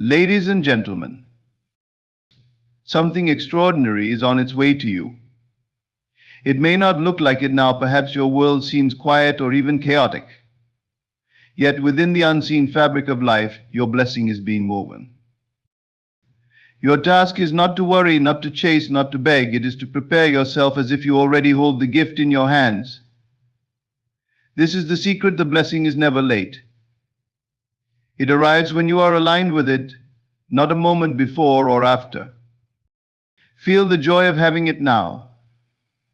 Ladies and gentlemen, something extraordinary is on its way to you. It may not look like it now, perhaps your world seems quiet or even chaotic. Yet within the unseen fabric of life, your blessing is being woven. Your task is not to worry, not to chase, not to beg. It is to prepare yourself as if you already hold the gift in your hands. This is the secret: the blessing is never late. It arrives when you are aligned with it, not a moment before or after. Feel the joy of having it now.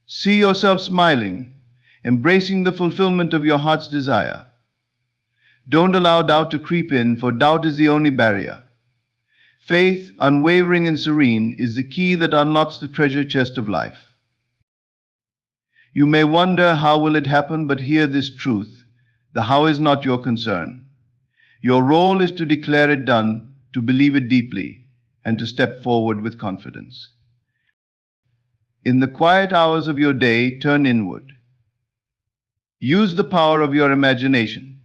See yourself smiling, embracing the fulfillment of your heart's desire. Don't allow doubt to creep in, for doubt is the only barrier. Faith, unwavering and serene, is the key that unlocks the treasure chest of life. You may wonder, how will it happen? But hear this truth: the how is not your concern. Your role is to declare it done, to believe it deeply, and to step forward with confidence. In the quiet hours of your day, turn inward. Use the power of your imagination.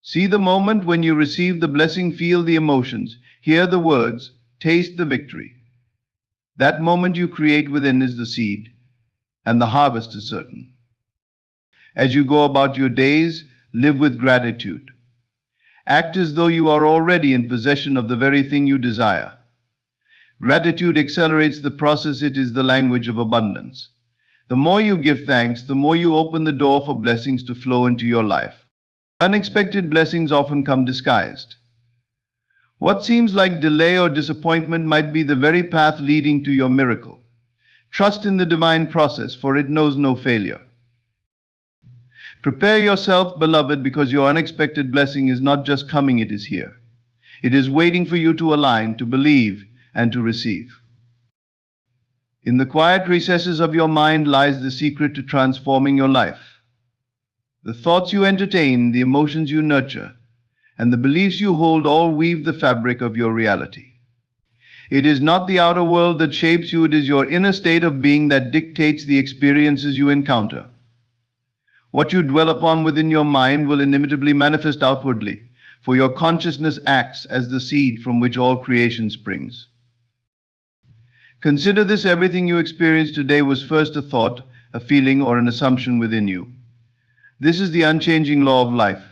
See the moment when you receive the blessing, feel the emotions, hear the words, taste the victory. That moment you create within is the seed, and the harvest is certain. As you go about your days, live with gratitude. Act as though you are already in possession of the very thing you desire. Gratitude accelerates the process. It is the language of abundance. The more you give thanks, the more you open the door for blessings to flow into your life. Unexpected blessings often come disguised. What seems like delay or disappointment might be the very path leading to your miracle. Trust in the divine process, for it knows no failure. Prepare yourself, beloved, because your unexpected blessing is not just coming, it is here. It is waiting for you to align, to believe, and to receive. In the quiet recesses of your mind lies the secret to transforming your life. The thoughts you entertain, the emotions you nurture, and the beliefs you hold all weave the fabric of your reality. It is not the outer world that shapes you, it is your inner state of being that dictates the experiences you encounter. What you dwell upon within your mind will inevitably manifest outwardly, for your consciousness acts as the seed from which all creation springs. Consider this: everything you experience today was first a thought, a feeling, or an assumption within you. This is the unchanging law of life.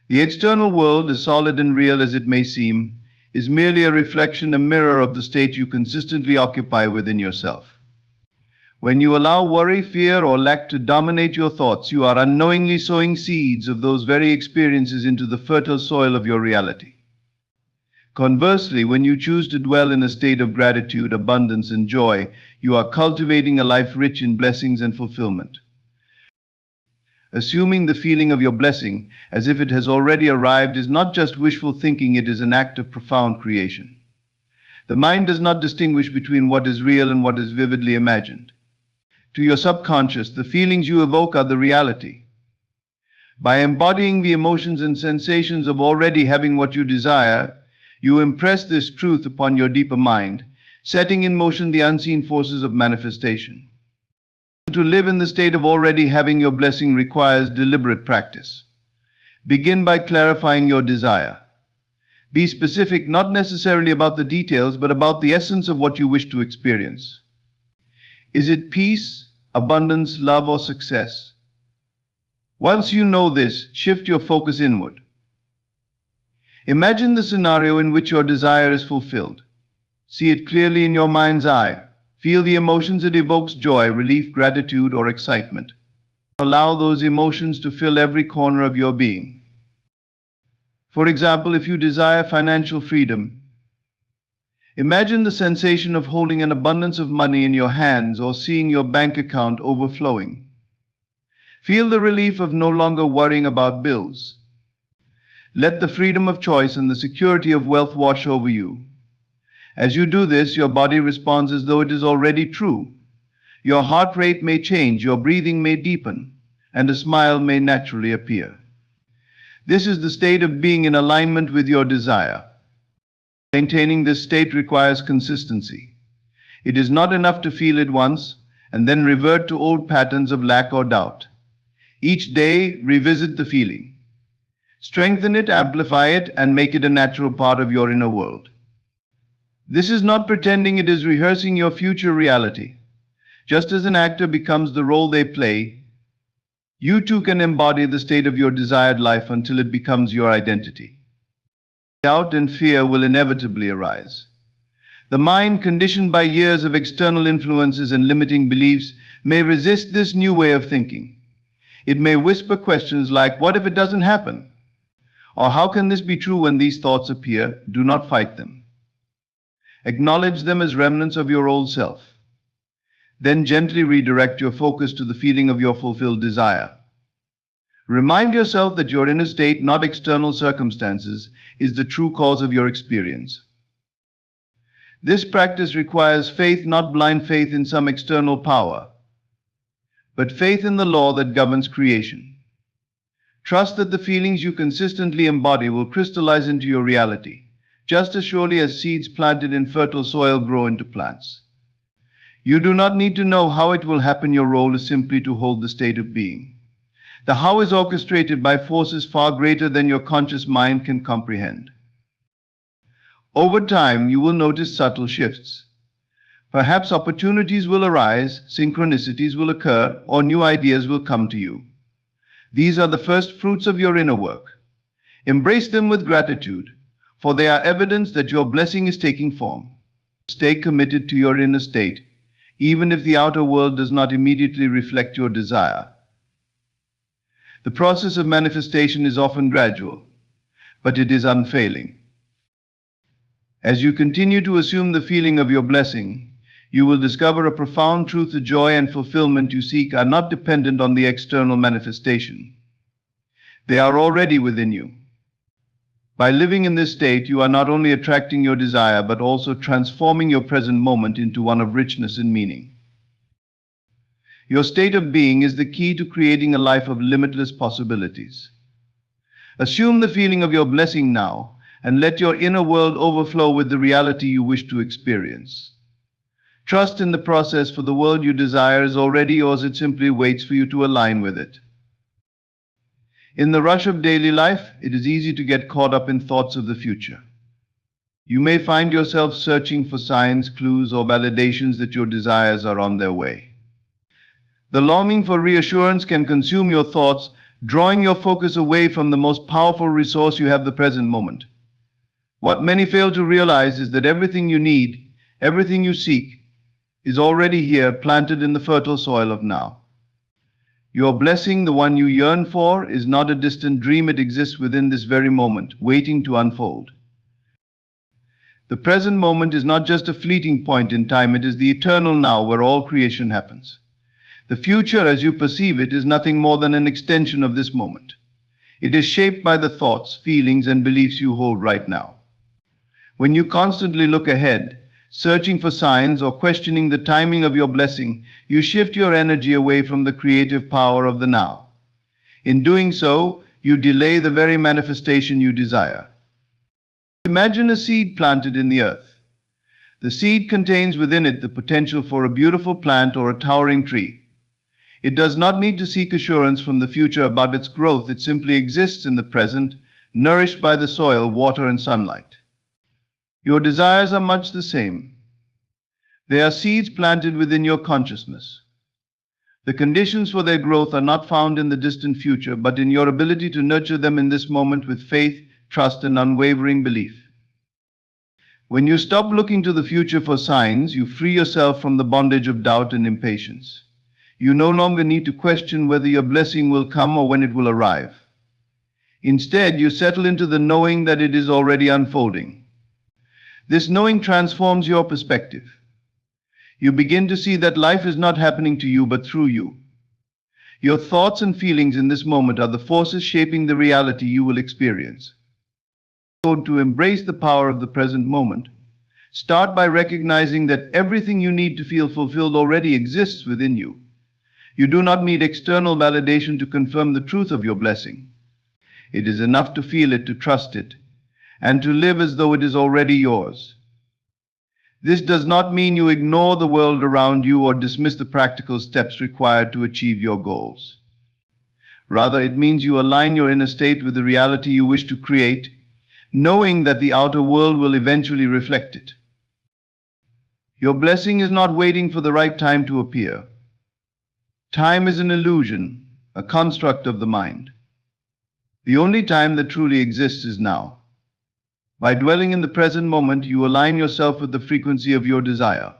The external world, as solid and real as it may seem, is merely a reflection, a mirror of the state you consistently occupy within yourself. When you allow worry, fear, or lack to dominate your thoughts, you are unknowingly sowing seeds of those very experiences into the fertile soil of your reality. Conversely, when you choose to dwell in a state of gratitude, abundance, and joy, you are cultivating a life rich in blessings and fulfillment. Assuming the feeling of your blessing as if it has already arrived is not just wishful thinking, it is an act of profound creation. The mind does not distinguish between what is real and what is vividly imagined. To your subconscious, the feelings you evoke are the reality. By embodying the emotions and sensations of already having what you desire, you impress this truth upon your deeper mind, setting in motion the unseen forces of manifestation. To live in the state of already having your blessing requires deliberate practice. Begin by clarifying your desire. Be specific, not necessarily about the details, but about the essence of what you wish to experience. Is it peace, abundance, love, or success? Once you know this, shift your focus inward. Imagine the scenario in which your desire is fulfilled. See it clearly in your mind's eye. Feel the emotions it evokes: joy, relief, gratitude, or excitement. Allow those emotions to fill every corner of your being. For example, if you desire financial freedom, imagine the sensation of holding an abundance of money in your hands or seeing your bank account overflowing. Feel the relief of no longer worrying about bills. Let the freedom of choice and the security of wealth wash over you. As you do this, your body responds as though it is already true. Your heart rate may change, your breathing may deepen, and a smile may naturally appear. This is the state of being in alignment with your desire. Maintaining this state requires consistency. It is not enough to feel it once and then revert to old patterns of lack or doubt. Each day, revisit the feeling. Strengthen it, amplify it, and make it a natural part of your inner world. This is not pretending, it is rehearsing your future reality. Just as an actor becomes the role they play, you too can embody the state of your desired life until it becomes your identity. Doubt and fear will inevitably arise. The mind, conditioned by years of external influences and limiting beliefs, may resist this new way of thinking. It may whisper questions like, "What if it doesn't happen?" Or, "How can this be true?" When these thoughts appear, do not fight them. Acknowledge them as remnants of your old self. Then gently redirect your focus to the feeling of your fulfilled desire. Remind yourself that your inner state, not external circumstances, is the true cause of your experience. This practice requires faith, not blind faith in some external power, but faith in the law that governs creation. Trust that the feelings you consistently embody will crystallize into your reality, just as surely as seeds planted in fertile soil grow into plants. You do not need to know how it will happen. Your role is simply to hold the state of being. The how is orchestrated by forces far greater than your conscious mind can comprehend. Over time, you will notice subtle shifts. Perhaps opportunities will arise, synchronicities will occur, or new ideas will come to you. These are the first fruits of your inner work. Embrace them with gratitude, for they are evidence that your blessing is taking form. Stay committed to your inner state, even if the outer world does not immediately reflect your desire. The process of manifestation is often gradual, but it is unfailing. As you continue to assume the feeling of your blessing, you will discover a profound truth: the joy and fulfillment you seek are not dependent on the external manifestation. They are already within you. By living in this state, you are not only attracting your desire, but also transforming your present moment into one of richness and meaning. Your state of being is the key to creating a life of limitless possibilities. Assume the feeling of your blessing now, and let your inner world overflow with the reality you wish to experience. Trust in the process, for the world you desire is already yours. It simply waits for you to align with it. In the rush of daily life, it is easy to get caught up in thoughts of the future. You may find yourself searching for signs, clues, or validations that your desires are on their way. The longing for reassurance can consume your thoughts, drawing your focus away from the most powerful resource you have, the present moment. What many fail to realize is that everything you need, everything you seek, is already here, planted in the fertile soil of now. Your blessing, the one you yearn for, is not a distant dream. It exists within this very moment, waiting to unfold. The present moment is not just a fleeting point in time, it is the eternal now where all creation happens. The future, as you perceive it, is nothing more than an extension of this moment. It is shaped by the thoughts, feelings, and beliefs you hold right now. When you constantly look ahead, searching for signs or questioning the timing of your blessing, you shift your energy away from the creative power of the now. In doing so, you delay the very manifestation you desire. Imagine a seed planted in the earth. The seed contains within it the potential for a beautiful plant or a towering tree. It does not need to seek assurance from the future about its growth. It simply exists in the present, nourished by the soil, water, and sunlight. Your desires are much the same. They are seeds planted within your consciousness. The conditions for their growth are not found in the distant future, but in your ability to nurture them in this moment with faith, trust, and unwavering belief. When you stop looking to the future for signs, you free yourself from the bondage of doubt and impatience. You no longer need to question whether your blessing will come or when it will arrive. Instead, you settle into the knowing that it is already unfolding. This knowing transforms your perspective. You begin to see that life is not happening to you, but through you. Your thoughts and feelings in this moment are the forces shaping the reality you will experience. So, to embrace the power of the present moment, start by recognizing that everything you need to feel fulfilled already exists within you. You do not need external validation to confirm the truth of your blessing. It is enough to feel it, to trust it, and to live as though it is already yours. This does not mean you ignore the world around you or dismiss the practical steps required to achieve your goals. Rather, it means you align your inner state with the reality you wish to create, knowing that the outer world will eventually reflect it. Your blessing is not waiting for the right time to appear. Time is an illusion, a construct of the mind. The only time that truly exists is now. By dwelling in the present moment, you align yourself with the frequency of your desire.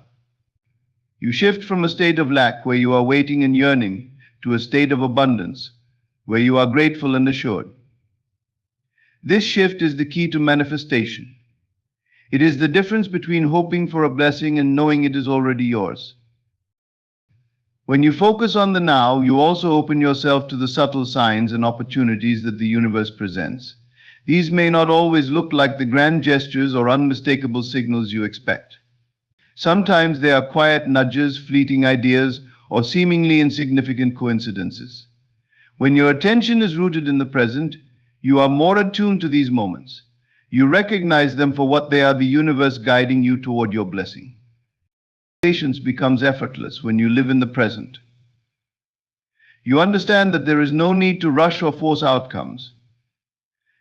You shift from a state of lack, where you are waiting and yearning, to a state of abundance, where you are grateful and assured. This shift is the key to manifestation. It is the difference between hoping for a blessing and knowing it is already yours. When you focus on the now, you also open yourself to the subtle signs and opportunities that the universe presents. These may not always look like the grand gestures or unmistakable signals you expect. Sometimes they are quiet nudges, fleeting ideas, or seemingly insignificant coincidences. When your attention is rooted in the present, you are more attuned to these moments. You recognize them for what they are, the universe guiding you toward your blessing. Patience becomes effortless when you live in the present. You understand that there is no need to rush or force outcomes.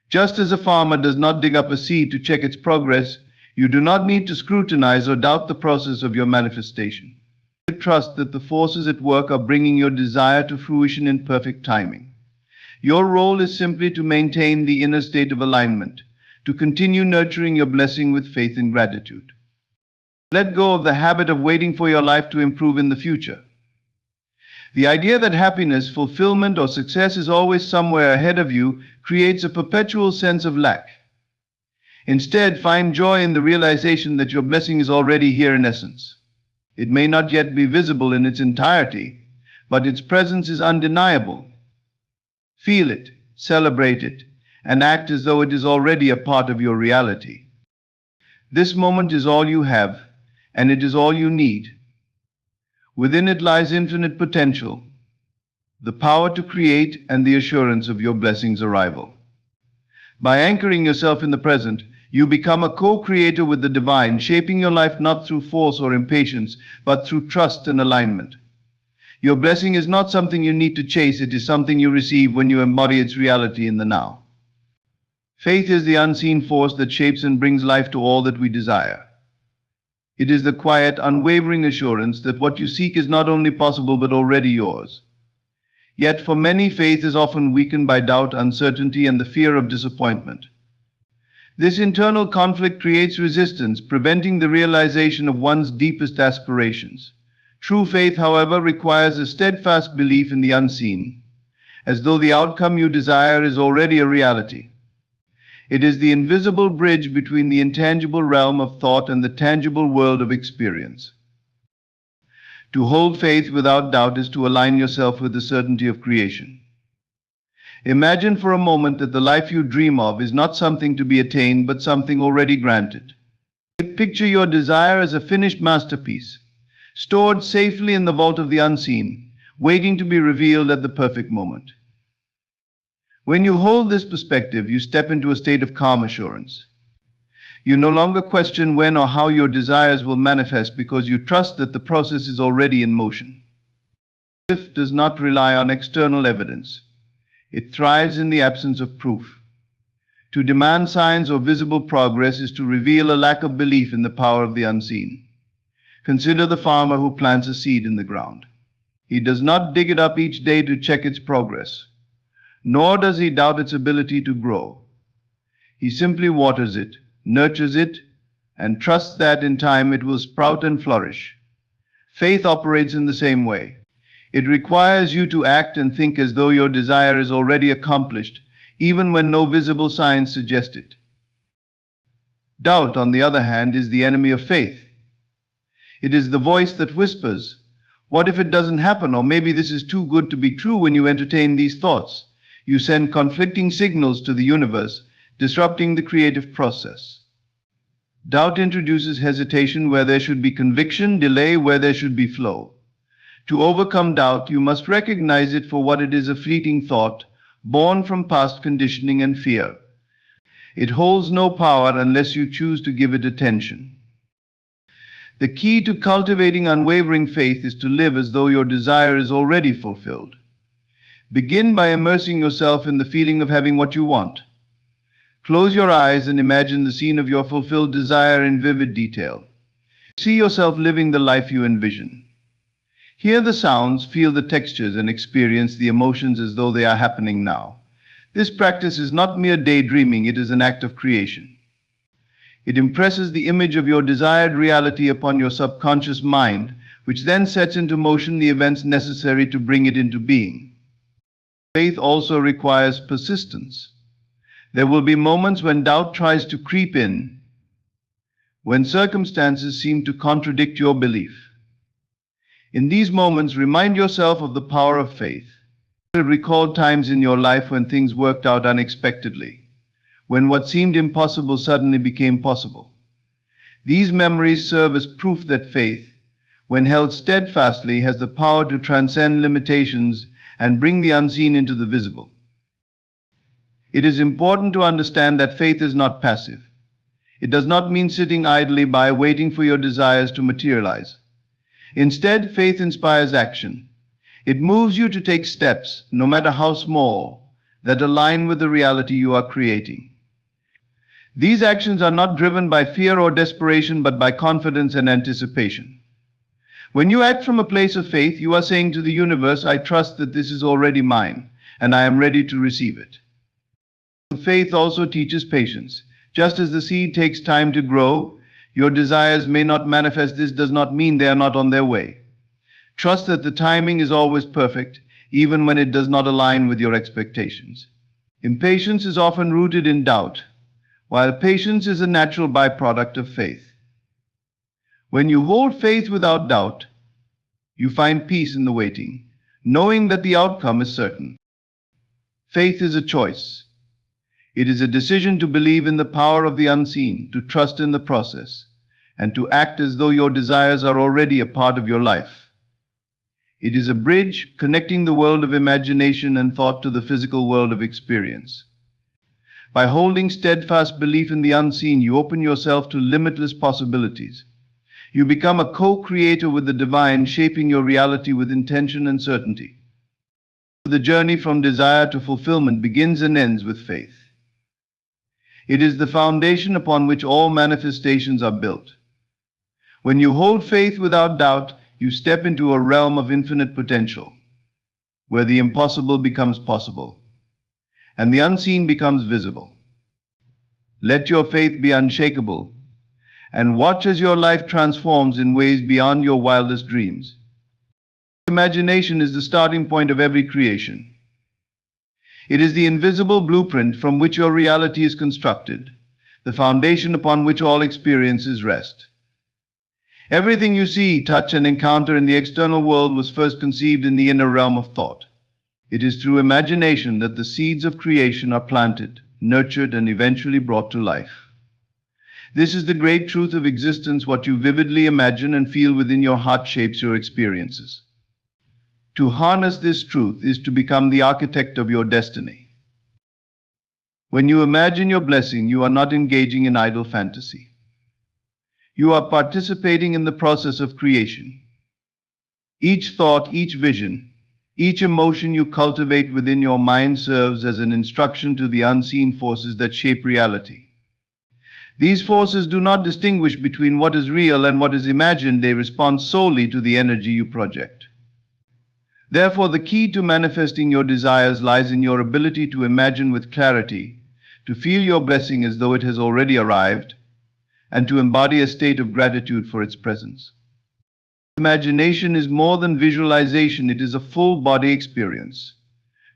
Just as a farmer does not dig up a seed to check its progress, you do not need to scrutinize or doubt the process of your manifestation. You trust that the forces at work are bringing your desire to fruition in perfect timing. Your role is simply to maintain the inner state of alignment, to continue nurturing your blessing with faith and gratitude. Let go of the habit of waiting for your life to improve in the future. The idea that happiness, fulfillment, or success is always somewhere ahead of you creates a perpetual sense of lack. Instead, find joy in the realization that your blessing is already here in essence. It may not yet be visible in its entirety, but its presence is undeniable. Feel it, celebrate it, and act as though it is already a part of your reality. This moment is all you have, and it is all you need. Within it lies infinite potential, the power to create, and the assurance of your blessing's arrival. By anchoring yourself in the present, you become a co-creator with the divine, shaping your life not through force or impatience, but through trust and alignment. Your blessing is not something you need to chase, it is something you receive when you embody its reality in the now. Faith is the unseen force that shapes and brings life to all that we desire. It is the quiet, unwavering assurance that what you seek is not only possible but already yours. Yet for many, faith is often weakened by doubt, uncertainty, and the fear of disappointment. This internal conflict creates resistance, preventing the realization of one's deepest aspirations. True faith, however, requires a steadfast belief in the unseen, as though the outcome you desire is already a reality. It is the invisible bridge between the intangible realm of thought and the tangible world of experience. To hold faith without doubt is to align yourself with the certainty of creation. Imagine for a moment that the life you dream of is not something to be attained, but something already granted. Picture your desire as a finished masterpiece, stored safely in the vault of the unseen, waiting to be revealed at the perfect moment. When you hold this perspective, you step into a state of calm assurance. You no longer question when or how your desires will manifest, because you trust that the process is already in motion. Faith does not rely on external evidence. It thrives in the absence of proof. To demand signs or visible progress is to reveal a lack of belief in the power of the unseen. Consider the farmer who plants a seed in the ground. He does not dig it up each day to check its progress, nor does he doubt its ability to grow. He simply waters it, nurtures it, and trusts that in time it will sprout and flourish. Faith operates in the same way. It requires you to act and think as though your desire is already accomplished, even when no visible signs suggest it. Doubt, on the other hand, is the enemy of faith. It is the voice that whispers, "What if it doesn't happen?" Or "Maybe this is too good to be true." When you entertain these thoughts, you send conflicting signals to the universe, disrupting the creative process. Doubt introduces hesitation where there should be conviction, delay where there should be flow. To overcome doubt, you must recognize it for what it is: a fleeting thought, born from past conditioning and fear. It holds no power unless you choose to give it attention. The key to cultivating unwavering faith is to live as though your desire is already fulfilled. Begin by immersing yourself in the feeling of having what you want. Close your eyes and imagine the scene of your fulfilled desire in vivid detail. See yourself living the life you envision. Hear the sounds, feel the textures, and experience the emotions as though they are happening now. This practice is not mere daydreaming, it is an act of creation. It impresses the image of your desired reality upon your subconscious mind, which then sets into motion the events necessary to bring it into being. Faith also requires persistence. There will be moments when doubt tries to creep in, when circumstances seem to contradict your belief. In these moments, remind yourself of the power of faith. Recall times in your life when things worked out unexpectedly, when what seemed impossible suddenly became possible. These memories serve as proof that faith, when held steadfastly, has the power to transcend limitations and bring the unseen into the visible. It is important to understand that faith is not passive. It does not mean sitting idly by waiting for your desires to materialize. Instead, faith inspires action. It moves you to take steps, no matter how small, that align with the reality you are creating. These actions are not driven by fear or desperation, but by confidence and anticipation. When you act from a place of faith, you are saying to the universe, I trust that this is already mine, and I am ready to receive it. Faith also teaches patience. Just as the seed takes time to grow, your desires may not manifest. This does not mean they are not on their way. Trust that the timing is always perfect, even when it does not align with your expectations. Impatience is often rooted in doubt, while patience is a natural byproduct of faith. When you hold faith without doubt, you find peace in the waiting, knowing that the outcome is certain. Faith is a choice. It is a decision to believe in the power of the unseen, to trust in the process, and to act as though your desires are already a part of your life. It is a bridge connecting the world of imagination and thought to the physical world of experience. By holding steadfast belief in the unseen, you open yourself to limitless possibilities. You become a co-creator with the divine, shaping your reality with intention and certainty. The journey from desire to fulfillment begins and ends with faith. It is the foundation upon which all manifestations are built. When you hold faith without doubt, you step into a realm of infinite potential, where the impossible becomes possible, and the unseen becomes visible. Let your faith be unshakable, and watch as your life transforms in ways beyond your wildest dreams. Imagination is the starting point of every creation. It is the invisible blueprint from which your reality is constructed, the foundation upon which all experiences rest. Everything you see, touch, and encounter in the external world was first conceived in the inner realm of thought. It is through imagination that the seeds of creation are planted, nurtured, and eventually brought to life. This is the great truth of existence. What you vividly imagine and feel within your heart shapes your experiences. To harness this truth is to become the architect of your destiny. When you imagine your blessing, you are not engaging in idle fantasy. You are participating in the process of creation. Each thought, each vision, each emotion you cultivate within your mind serves as an instruction to the unseen forces that shape reality. These forces do not distinguish between what is real and what is imagined. They respond solely to the energy you project. Therefore, the key to manifesting your desires lies in your ability to imagine with clarity, to feel your blessing as though it has already arrived, and to embody a state of gratitude for its presence. Imagination is more than visualization, it is a full body experience.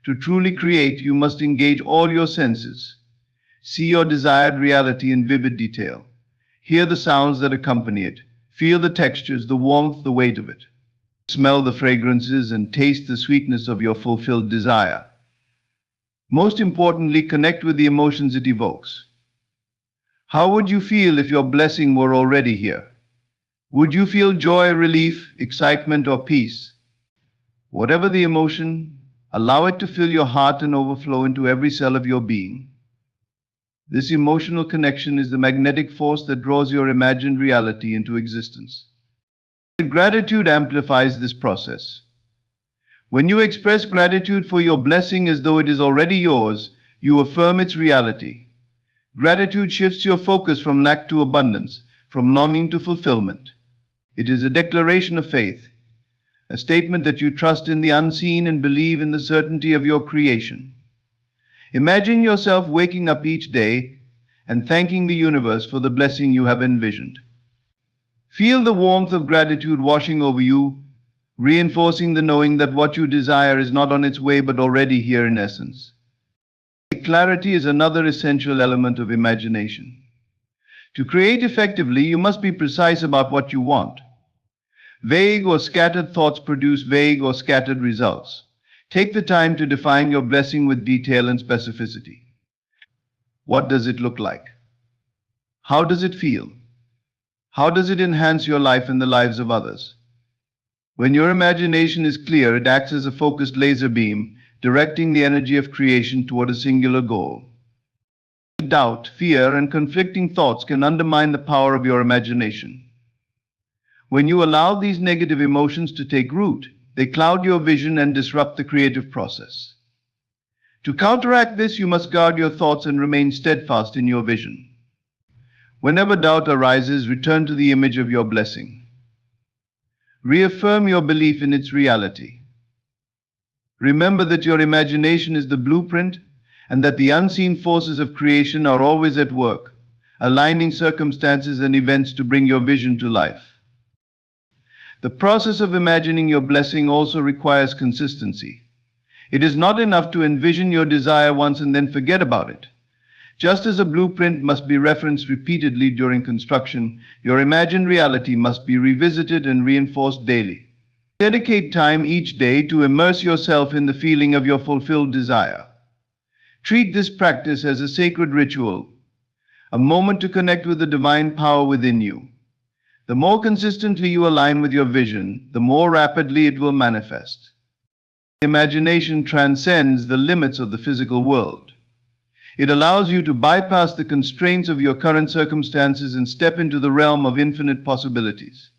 To truly create, you must engage all your senses. See your desired reality in vivid detail. Hear the sounds that accompany it. Feel the textures, the warmth, the weight of it. Smell the fragrances and taste the sweetness of your fulfilled desire. Most importantly, connect with the emotions it evokes. How would you feel if your blessing were already here? Would you feel joy, relief, excitement, or peace? Whatever the emotion, allow it to fill your heart and overflow into every cell of your being. This emotional connection is the magnetic force that draws your imagined reality into existence. Gratitude amplifies this process. When you express gratitude for your blessing as though it is already yours, you affirm its reality. Gratitude shifts your focus from lack to abundance, from longing to fulfillment. It is a declaration of faith, a statement that you trust in the unseen and believe in the certainty of your creation. Imagine yourself waking up each day and thanking the universe for the blessing you have envisioned. Feel the warmth of gratitude washing over you, reinforcing the knowing that what you desire is not on its way but already here in essence. Clarity is another essential element of imagination. To create effectively, you must be precise about what you want. Vague or scattered thoughts produce vague or scattered results. Take the time to define your blessing with detail and specificity. What does it look like? How does it feel? How does it enhance your life and the lives of others? When your imagination is clear, it acts as a focused laser beam, directing the energy of creation toward a singular goal. Doubt, fear, and conflicting thoughts can undermine the power of your imagination. When you allow these negative emotions to take root, they cloud your vision and disrupt the creative process. To counteract this, you must guard your thoughts and remain steadfast in your vision. Whenever doubt arises, return to the image of your blessing. Reaffirm your belief in its reality. Remember that your imagination is the blueprint and that the unseen forces of creation are always at work, aligning circumstances and events to bring your vision to life. The process of imagining your blessing also requires consistency. It is not enough to envision your desire once and then forget about it. Just as a blueprint must be referenced repeatedly during construction, your imagined reality must be revisited and reinforced daily. Dedicate time each day to immerse yourself in the feeling of your fulfilled desire. Treat this practice as a sacred ritual, a moment to connect with the divine power within you. The more consistently you align with your vision, the more rapidly it will manifest. Imagination transcends the limits of the physical world. It allows you to bypass the constraints of your current circumstances and step into the realm of infinite possibilities.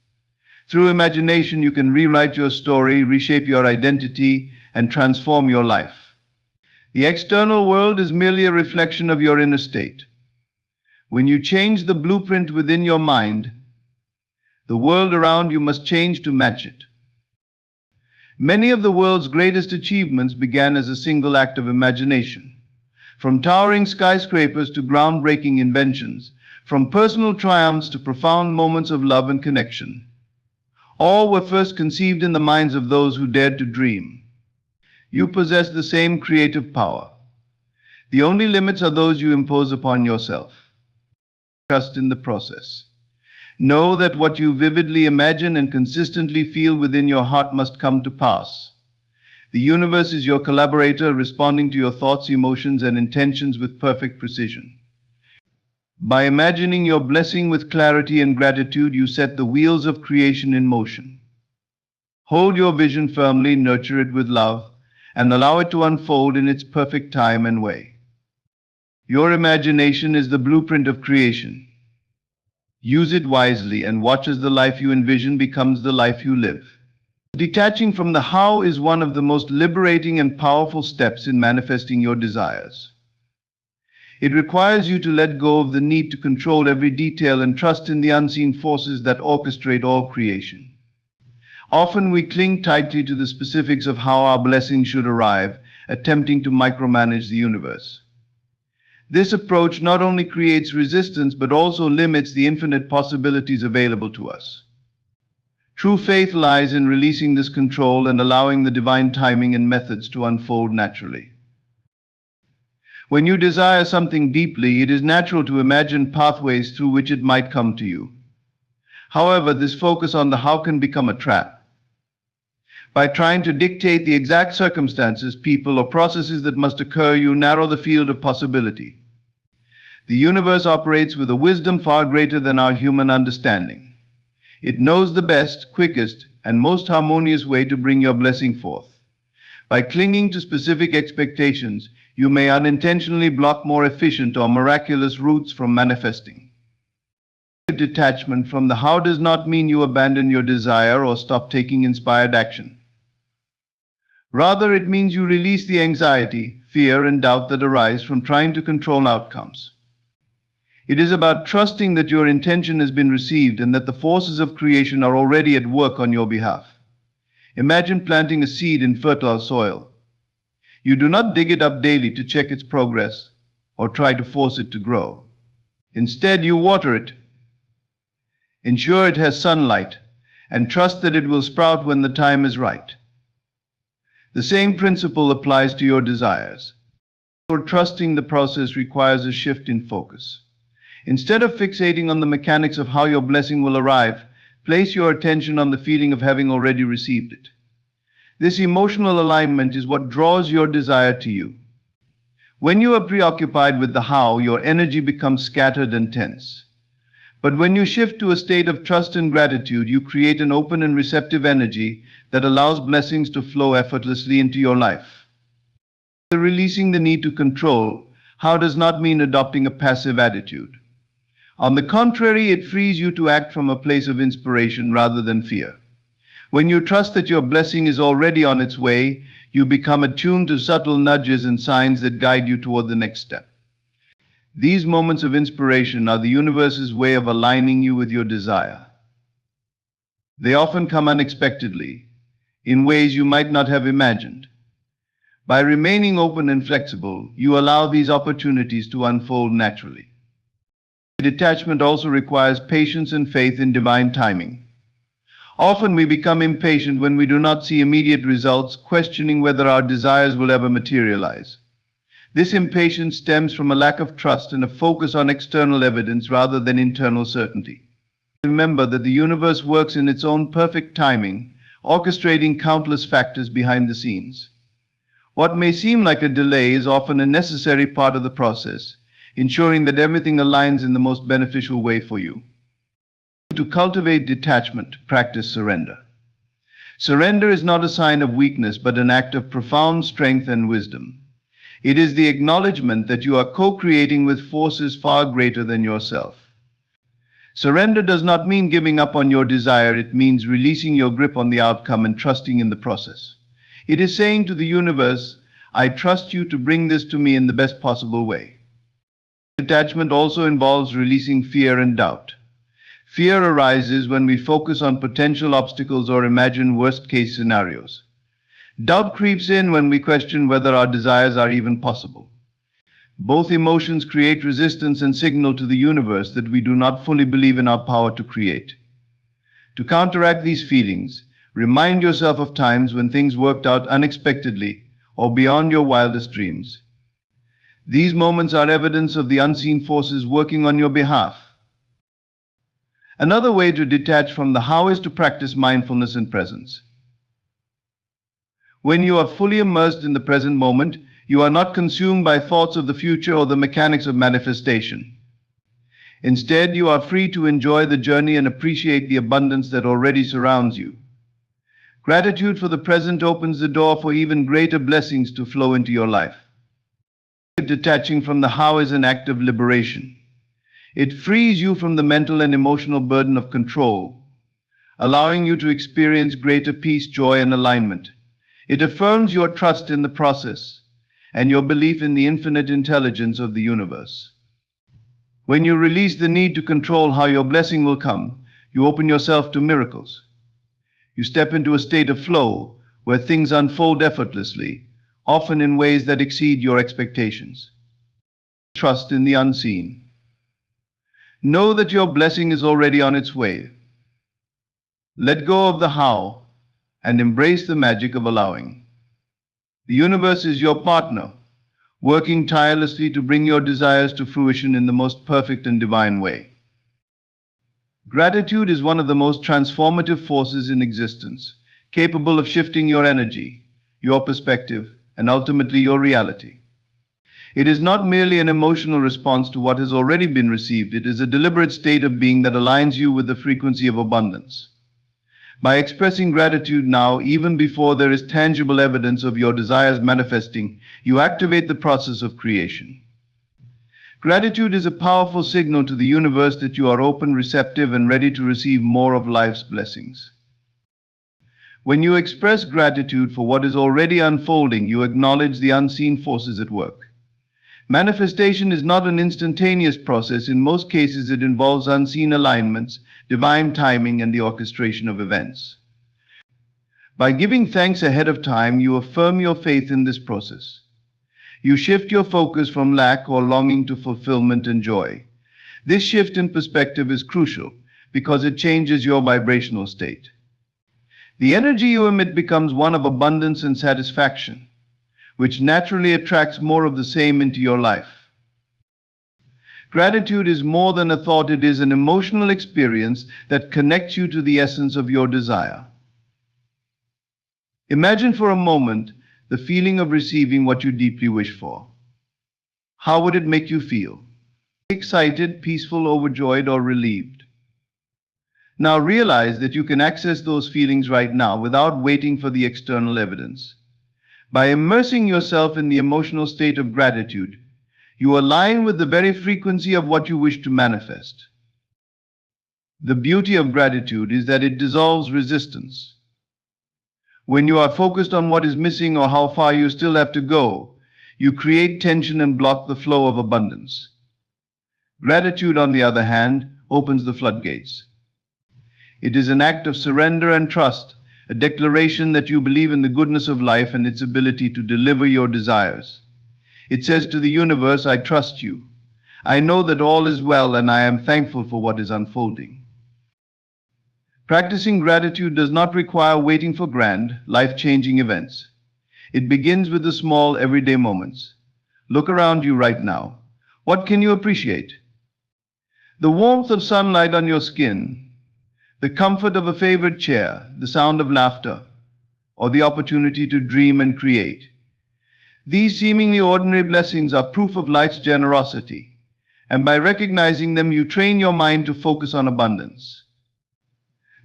Through imagination, you can rewrite your story, reshape your identity, and transform your life. The external world is merely a reflection of your inner state. When you change the blueprint within your mind, the world around you must change to match it. Many of the world's greatest achievements began as a single act of imagination. From towering skyscrapers to groundbreaking inventions, from personal triumphs to profound moments of love and connection, all were first conceived in the minds of those who dared to dream. You possess the same creative power. The only limits are those you impose upon yourself. Trust in the process. Know that what you vividly imagine and consistently feel within your heart must come to pass. The universe is your collaborator, responding to your thoughts, emotions, and intentions with perfect precision. By imagining your blessing with clarity and gratitude, you set the wheels of creation in motion. Hold your vision firmly, nurture it with love, and allow it to unfold in its perfect time and way. Your imagination is the blueprint of creation. Use it wisely and watch as the life you envision becomes the life you live. Detaching from the how is one of the most liberating and powerful steps in manifesting your desires. It requires you to let go of the need to control every detail and trust in the unseen forces that orchestrate all creation. Often we cling tightly to the specifics of how our blessing should arrive, attempting to micromanage the universe. This approach not only creates resistance but also limits the infinite possibilities available to us. True faith lies in releasing this control and allowing the divine timing and methods to unfold naturally. When you desire something deeply, it is natural to imagine pathways through which it might come to you. However, this focus on the how can become a trap. By trying to dictate the exact circumstances, people, or processes that must occur, you narrow the field of possibility. The universe operates with a wisdom far greater than our human understanding. It knows the best, quickest, and most harmonious way to bring your blessing forth. By clinging to specific expectations, you may unintentionally block more efficient or miraculous routes from manifesting. Detachment from the how does not mean you abandon your desire or stop taking inspired action. Rather, it means you release the anxiety, fear, and doubt that arise from trying to control outcomes. It is about trusting that your intention has been received and that the forces of creation are already at work on your behalf. Imagine planting a seed in fertile soil. You do not dig it up daily to check its progress or try to force it to grow. Instead, you water it, ensure it has sunlight, and trust that it will sprout when the time is right. The same principle applies to your desires. For trusting the process requires a shift in focus. Instead of fixating on the mechanics of how your blessing will arrive, place your attention on the feeling of having already received it. This emotional alignment is what draws your desire to you. When you are preoccupied with the how, your energy becomes scattered and tense. But when you shift to a state of trust and gratitude, you create an open and receptive energy that allows blessings to flow effortlessly into your life. Releasing the need to control, how does not mean adopting a passive attitude. On the contrary, it frees you to act from a place of inspiration rather than fear. When you trust that your blessing is already on its way, you become attuned to subtle nudges and signs that guide you toward the next step. These moments of inspiration are the universe's way of aligning you with your desire. They often come unexpectedly, in ways you might not have imagined. By remaining open and flexible, you allow these opportunities to unfold naturally. Detachment also requires patience and faith in divine timing. Often we become impatient when we do not see immediate results, questioning whether our desires will ever materialize. This impatience stems from a lack of trust and a focus on external evidence rather than internal certainty. Remember that the universe works in its own perfect timing, orchestrating countless factors behind the scenes. What may seem like a delay is often a necessary part of the process, ensuring that everything aligns in the most beneficial way for you. To cultivate detachment, practice surrender. Surrender is not a sign of weakness, but an act of profound strength and wisdom. It is the acknowledgement that you are co-creating with forces far greater than yourself. Surrender does not mean giving up on your desire, it means releasing your grip on the outcome and trusting in the process. It is saying to the universe, I trust you to bring this to me in the best possible way. Detachment also involves releasing fear and doubt. Fear arises when we focus on potential obstacles or imagine worst-case scenarios. Doubt creeps in when we question whether our desires are even possible. Both emotions create resistance and signal to the universe that we do not fully believe in our power to create. To counteract these feelings, remind yourself of times when things worked out unexpectedly or beyond your wildest dreams. These moments are evidence of the unseen forces working on your behalf. Another way to detach from the how is to practice mindfulness and presence. When you are fully immersed in the present moment, you are not consumed by thoughts of the future or the mechanics of manifestation. Instead, you are free to enjoy the journey and appreciate the abundance that already surrounds you. Gratitude for the present opens the door for even greater blessings to flow into your life. Detaching from the how is an act of liberation. It frees you from the mental and emotional burden of control, allowing you to experience greater peace, joy, and alignment. It affirms your trust in the process and your belief in the infinite intelligence of the universe. When you release the need to control how your blessing will come, you open yourself to miracles. You step into a state of flow where things unfold effortlessly, often in ways that exceed your expectations. Trust in the unseen. Know that your blessing is already on its way. Let go of the how and embrace the magic of allowing. The universe is your partner, working tirelessly to bring your desires to fruition in the most perfect and divine way. Gratitude is one of the most transformative forces in existence, capable of shifting your energy, your perspective, and ultimately your reality. It is not merely an emotional response to what has already been received, it is a deliberate state of being that aligns you with the frequency of abundance. By expressing gratitude now, even before there is tangible evidence of your desires manifesting, you activate the process of creation. Gratitude is a powerful signal to the universe that you are open, receptive, and ready to receive more of life's blessings. When you express gratitude for what is already unfolding, you acknowledge the unseen forces at work. Manifestation is not an instantaneous process. In most cases, it involves unseen alignments, divine timing, and the orchestration of events. By giving thanks ahead of time, you affirm your faith in this process. You shift your focus from lack or longing to fulfillment and joy. This shift in perspective is crucial because it changes your vibrational state. The energy you emit becomes one of abundance and satisfaction, which naturally attracts more of the same into your life. Gratitude is more than a thought, it is an emotional experience that connects you to the essence of your desire. Imagine for a moment the feeling of receiving what you deeply wish for. How would it make you feel? Excited, peaceful, overjoyed, or relieved? Now realize that you can access those feelings right now without waiting for the external evidence. By immersing yourself in the emotional state of gratitude, you align with the very frequency of what you wish to manifest. The beauty of gratitude is that it dissolves resistance. When you are focused on what is missing or how far you still have to go, you create tension and block the flow of abundance. Gratitude, on the other hand, opens the floodgates. It is an act of surrender and trust, a declaration that you believe in the goodness of life and its ability to deliver your desires. It says to the universe, I trust you. I know that all is well and I am thankful for what is unfolding. Practicing gratitude does not require waiting for grand, life-changing events. It begins with the small, everyday moments. Look around you right now. What can you appreciate? The warmth of sunlight on your skin, the comfort of a favorite chair, the sound of laughter, or the opportunity to dream and create. These seemingly ordinary blessings are proof of life's generosity, and by recognizing them, you train your mind to focus on abundance.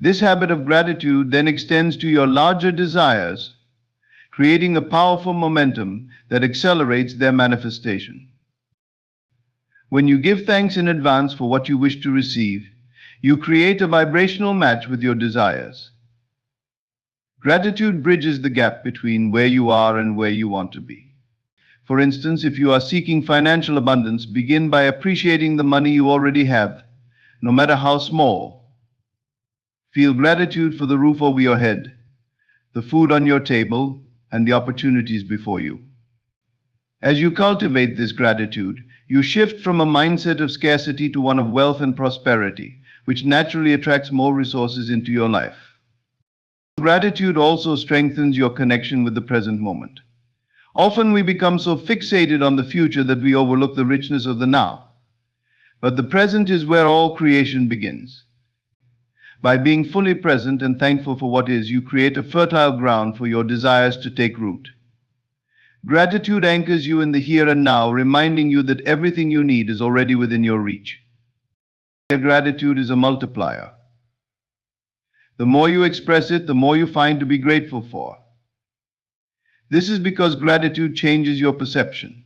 This habit of gratitude then extends to your larger desires, creating a powerful momentum that accelerates their manifestation. When you give thanks in advance for what you wish to receive, you create a vibrational match with your desires. Gratitude bridges the gap between where you are and where you want to be. For instance, if you are seeking financial abundance, begin by appreciating the money you already have, no matter how small. Feel gratitude for the roof over your head, the food on your table, and the opportunities before you. As you cultivate this gratitude, you shift from a mindset of scarcity to one of wealth and prosperity, which naturally attracts more resources into your life. Gratitude also strengthens your connection with the present moment. Often we become so fixated on the future that we overlook the richness of the now. But the present is where all creation begins. By being fully present and thankful for what is, you create a fertile ground for your desires to take root. Gratitude anchors you in the here and now, reminding you that everything you need is already within your reach. Gratitude is a multiplier. The more you express it, the more you find to be grateful for. This is because gratitude changes your perception.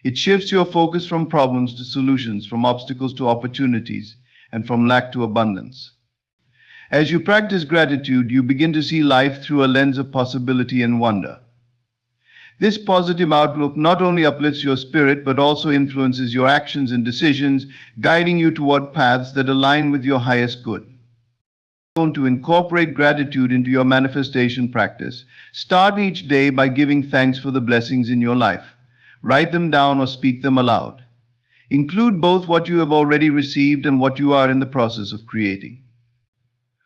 It shifts your focus from problems to solutions, from obstacles to opportunities, and from lack to abundance. As you practice gratitude, you begin to see life through a lens of possibility and wonder. This positive outlook not only uplifts your spirit, but also influences your actions and decisions, guiding you toward paths that align with your highest good. To incorporate gratitude into your manifestation practice, start each day by giving thanks for the blessings in your life. Write them down or speak them aloud. Include both what you have already received and what you are in the process of creating.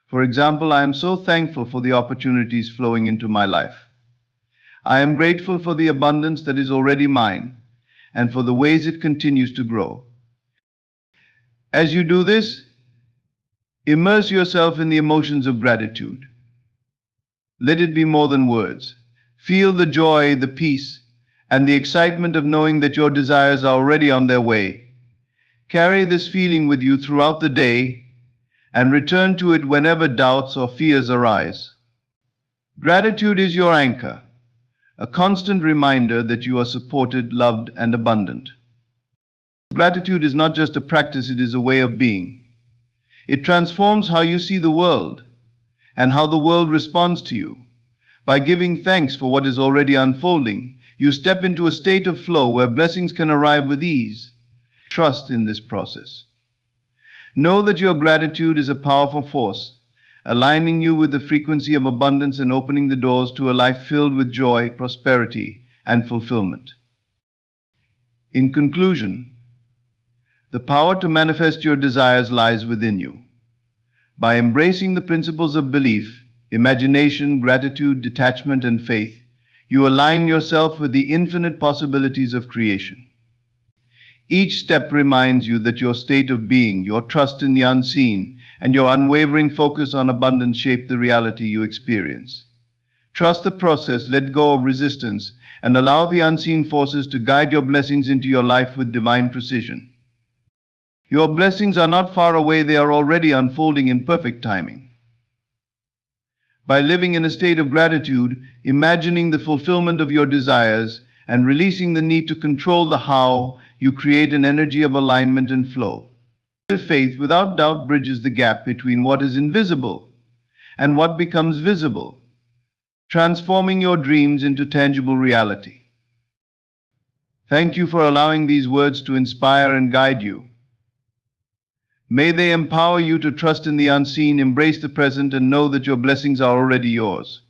For example, I am so thankful for the opportunities flowing into my life. I am grateful for the abundance that is already mine and for the ways it continues to grow. As you do this, immerse yourself in the emotions of gratitude. Let it be more than words. Feel the joy, the peace, and the excitement of knowing that your desires are already on their way. Carry this feeling with you throughout the day and return to it whenever doubts or fears arise. Gratitude is your anchor, a constant reminder that you are supported, loved, and abundant. Gratitude is not just a practice, it is a way of being. It transforms how you see the world, and how the world responds to you. By giving thanks for what is already unfolding, you step into a state of flow where blessings can arrive with ease. Trust in this process. Know that your gratitude is a powerful force, aligning you with the frequency of abundance and opening the doors to a life filled with joy, prosperity, and fulfillment. In conclusion, the power to manifest your desires lies within you. By embracing the principles of belief, imagination, gratitude, detachment, and faith, you align yourself with the infinite possibilities of creation. Each step reminds you that your state of being, your trust in the unseen, and your unwavering focus on abundance shape the reality you experience. Trust the process, let go of resistance, and allow the unseen forces to guide your blessings into your life with divine precision. Your blessings are not far away, they are already unfolding in perfect timing. By living in a state of gratitude, imagining the fulfillment of your desires, and releasing the need to control the how, you create an energy of alignment and flow. Faith, without doubt, bridges the gap between what is invisible and what becomes visible, transforming your dreams into tangible reality. Thank you for allowing these words to inspire and guide you. May they empower you to trust in the unseen, embrace the present, and know that your blessings are already yours.